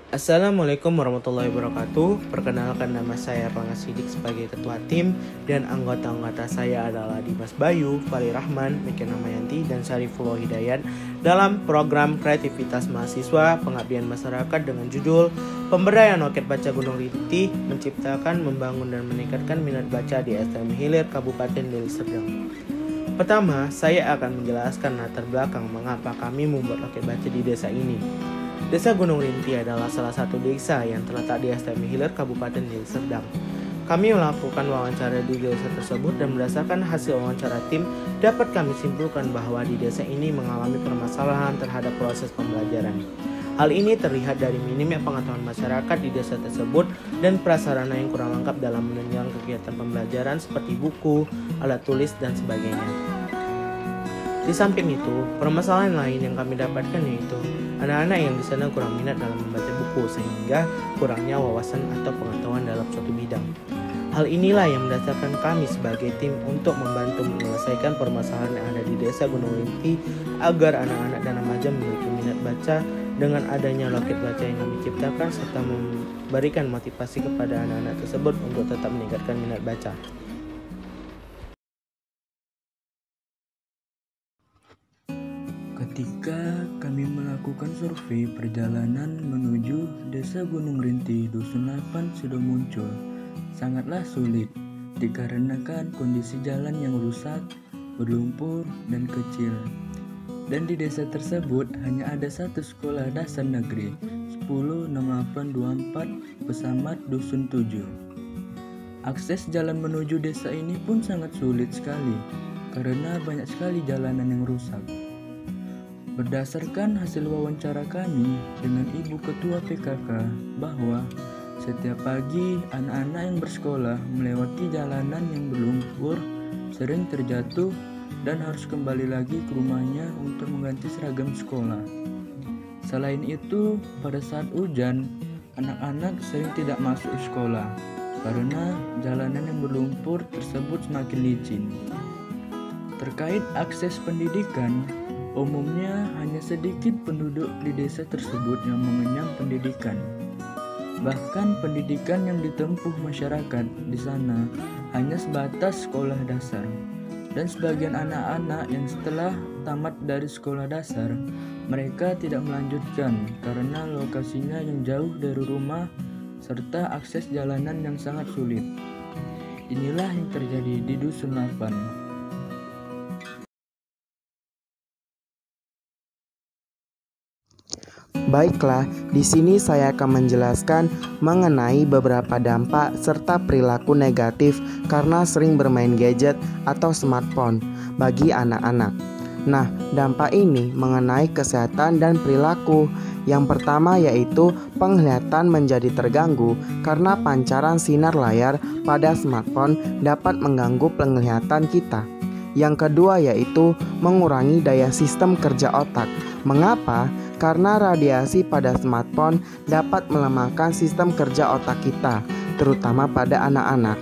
Assalamualaikum warahmatullahi wabarakatuh. Perkenalkan, nama saya Erlangga Sidik sebagai ketua tim, dan anggota-anggota saya adalah Dimas Bayu, Fali Rahman, Mekena Mayanti, dan Syarifullah Hidayat dalam program Kreativitas Mahasiswa Pengabdian Masyarakat dengan judul Pemberdayaan Loket Baca Gunung Rinti, Menciptakan, Membangun, dan Meningkatkan Minat Baca di STM Hilir Kabupaten Deli Serdang. Pertama, saya akan menjelaskan latar belakang mengapa kami membuat loket baca di desa ini. Desa Gunung Rinti adalah salah satu desa yang terletak di STM Hilir Kabupaten Deli Serdang. Kami melakukan wawancara di desa tersebut dan berdasarkan hasil wawancara tim dapat kami simpulkan bahwa di desa ini mengalami permasalahan terhadap proses pembelajaran. Hal ini terlihat dari minimnya pengetahuan masyarakat di desa tersebut dan prasarana yang kurang lengkap dalam menunjang kegiatan pembelajaran seperti buku, alat tulis, dan sebagainya. Di samping itu, permasalahan lain yang kami dapatkan yaitu anak-anak yang di sana kurang minat dalam membaca buku sehingga kurangnya wawasan atau pengetahuan dalam suatu bidang. Hal inilah yang mendasarkan kami sebagai tim untuk membantu menyelesaikan permasalahan yang ada di desa Gunung Rinti agar anak-anak dan remaja memiliki minat baca dengan adanya loket baca yang kami ciptakan serta memberikan motivasi kepada anak-anak tersebut untuk tetap meningkatkan minat baca. Ketika kami melakukan survei perjalanan menuju Desa Gunung Rinti, Dusun 8 sudah muncul. Sangatlah sulit dikarenakan kondisi jalan yang rusak, berlumpur, dan kecil. Dan di desa tersebut hanya ada satu sekolah dasar negeri 106824 Pesamat Dusun 7. Akses jalan menuju desa ini pun sangat sulit sekali karena banyak sekali jalanan yang rusak. Berdasarkan hasil wawancara kami dengan Ibu Ketua PKK bahwa setiap pagi anak-anak yang bersekolah melewati jalanan yang berlumpur, sering terjatuh dan harus kembali lagi ke rumahnya untuk mengganti seragam sekolah. Selain itu, pada saat hujan, anak-anak sering tidak masuk sekolah karena jalanan yang berlumpur tersebut semakin licin. Terkait akses pendidikan, umumnya hanya sedikit penduduk di desa tersebut yang mengenyam pendidikan. Bahkan pendidikan yang ditempuh masyarakat di sana hanya sebatas sekolah dasar. Dan sebagian anak-anak yang setelah tamat dari sekolah dasar, mereka tidak melanjutkan karena lokasinya yang jauh dari rumah serta akses jalanan yang sangat sulit. Inilah yang terjadi di Dusun 8. Baiklah, di sini saya akan menjelaskan mengenai beberapa dampak serta perilaku negatif karena sering bermain gadget atau smartphone bagi anak-anak. Nah, dampak ini mengenai kesehatan dan perilaku. Yang pertama yaitu penglihatan menjadi terganggu karena pancaran sinar layar pada smartphone dapat mengganggu penglihatan kita. Yang kedua yaitu mengurangi daya sistem kerja otak. Mengapa? Karena radiasi pada smartphone dapat melemahkan sistem kerja otak kita, terutama pada anak-anak.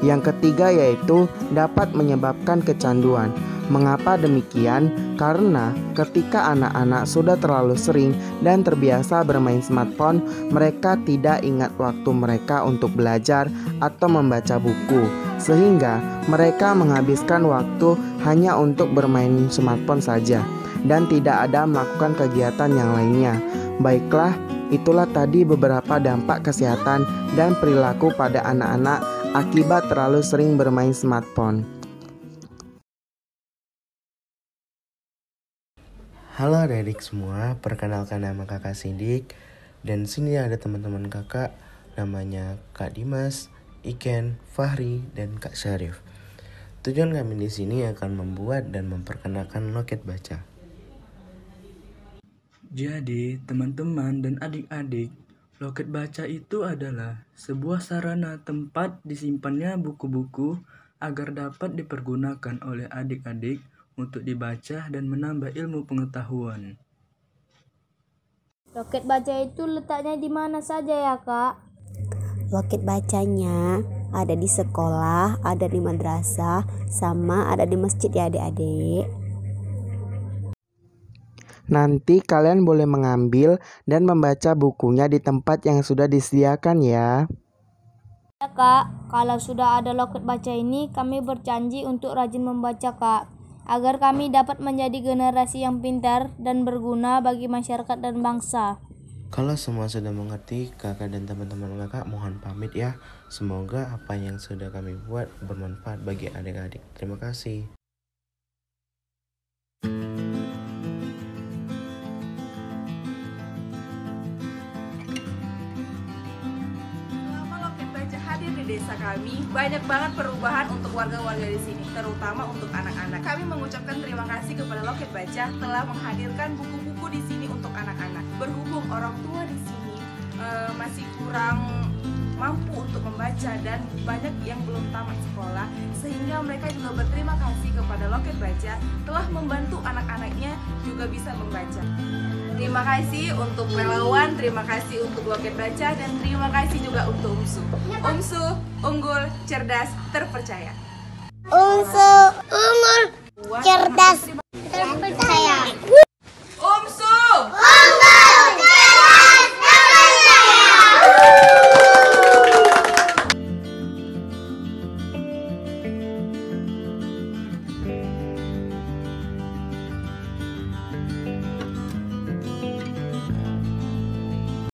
Yang ketiga yaitu dapat menyebabkan kecanduan. Mengapa demikian? Karena ketika anak-anak sudah terlalu sering dan terbiasa bermain smartphone, mereka tidak ingat waktu mereka untuk belajar atau membaca buku, sehingga mereka menghabiskan waktu hanya untuk bermain smartphone saja dan tidak ada melakukan kegiatan yang lainnya. Baiklah, itulah tadi beberapa dampak kesehatan dan perilaku pada anak-anak akibat terlalu sering bermain smartphone. Halo adik-adik semua, perkenalkan nama kakak Sidik. Dan sini ada teman-teman kakak, namanya Kak Dimas, Iken, Fahri, dan Kak Syarif. Tujuan kami di sini akan membuat dan memperkenalkan loket baca. Jadi, teman-teman dan adik-adik, loket baca itu adalah sebuah sarana tempat disimpannya buku-buku agar dapat dipergunakan oleh adik-adik untuk dibaca dan menambah ilmu pengetahuan. Loket baca itu letaknya di mana saja ya, Kak? Loket bacanya ada di sekolah, ada di madrasah, sama ada di masjid ya adik-adik. Nanti kalian boleh mengambil dan membaca bukunya di tempat yang sudah disediakan ya. Ya Kak, kalau sudah ada loket baca ini, kami berjanji untuk rajin membaca Kak, agar kami dapat menjadi generasi yang pintar dan berguna bagi masyarakat dan bangsa. Kalau semua sudah mengerti, kakak dan teman-teman kakak mohon pamit ya. Semoga apa yang sudah kami buat bermanfaat bagi adik-adik. Terima kasih. Selama loket baca hadir di desa kami, banyak banget perubahan untuk warga-warga di sini, terutama untuk anak-anak. Kami mengucapkan terima kasih kepada loket baca telah menghadirkan buku-buku di sini untuk anak-anak. Berhubung orang tua di sini masih kurang mampu untuk membaca dan banyak yang belum tamat sekolah, sehingga mereka juga berterima kasih kepada loket baca telah membantu anak-anaknya juga bisa membaca. Terima kasih untuk relawan, terima kasih untuk loket baca, dan terima kasih juga untuk UMSU. UMSU, unggul, cerdas, terpercaya. UMSU, unggul, cerdas,